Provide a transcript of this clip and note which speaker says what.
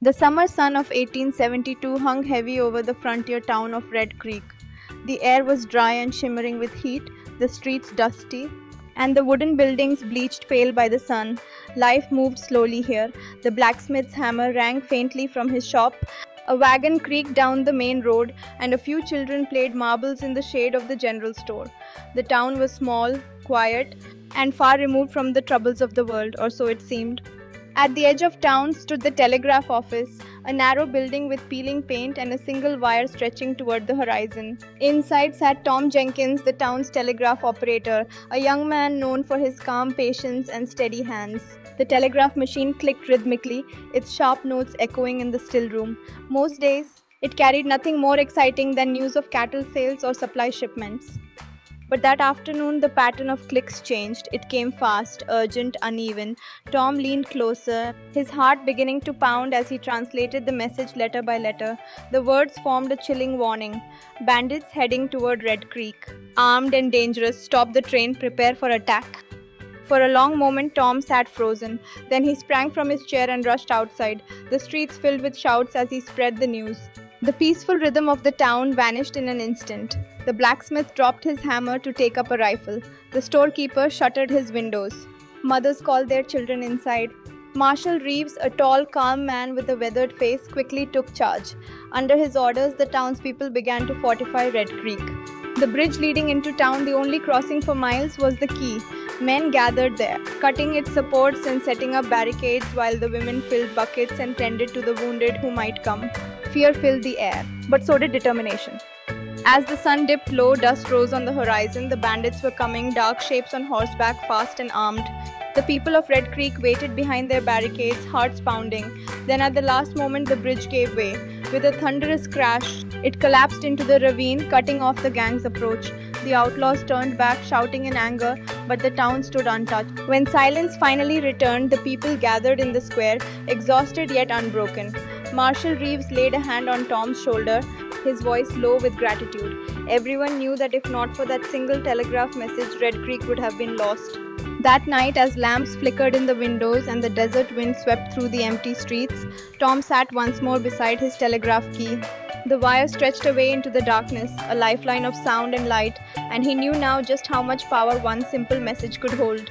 Speaker 1: The summer sun of 1872 hung heavy over the frontier town of Red Creek. The air was dry and shimmering with heat, the streets dusty, and the wooden buildings bleached pale by the sun. Life moved slowly here. The blacksmith's hammer rang faintly from his shop. A wagon creaked down the main road, and a few children played marbles in the shade of the general store. The town was small, quiet, and far removed from the troubles of the world, or so it seemed. At the edge of town stood the telegraph office, a narrow building with peeling paint and a single wire stretching toward the horizon. Inside sat Tom Jenkins, the town's telegraph operator, a young man known for his calm patience and steady hands. The telegraph machine clicked rhythmically, its sharp notes echoing in the still room. Most days, it carried nothing more exciting than news of cattle sales or supply shipments. But that afternoon, the pattern of clicks changed. It came fast, urgent, uneven. Tom leaned closer, his heart beginning to pound as he translated the message letter by letter. The words formed a chilling warning. Bandits heading toward Red Creek. Armed and dangerous, stop the train, prepare for attack. For a long moment, Tom sat frozen. Then he sprang from his chair and rushed outside, the streets filled with shouts as he spread the news. The peaceful rhythm of the town vanished in an instant. The blacksmith dropped his hammer to take up a rifle. The storekeeper shuttered his windows. Mothers called their children inside. Marshal Reeves, a tall, calm man with a weathered face, quickly took charge. Under his orders, the townspeople began to fortify Red Creek. The bridge leading into town, the only crossing for miles, was the key. Men gathered there, cutting its supports and setting up barricades while the women filled buckets and tended to the wounded who might come. Fear filled the air, but so did determination. As the sun dipped low, dust rose on the horizon. The bandits were coming, dark shapes on horseback, fast and armed. The people of Red Creek waited behind their barricades, hearts pounding. Then at the last moment, the bridge gave way. With a thunderous crash, it collapsed into the ravine, cutting off the gang's approach. The outlaws turned back, shouting in anger, but the town stood untouched. When silence finally returned, the people gathered in the square, exhausted yet unbroken. Marshal Reeves laid a hand on Tom's shoulder, his voice low with gratitude. Everyone knew that if not for that single telegraph message, Red Creek would have been lost. That night, as lamps flickered in the windows and the desert wind swept through the empty streets, Tom sat once more beside his telegraph key. The wire stretched away into the darkness, a lifeline of sound and light, and he knew now just how much power one simple message could hold.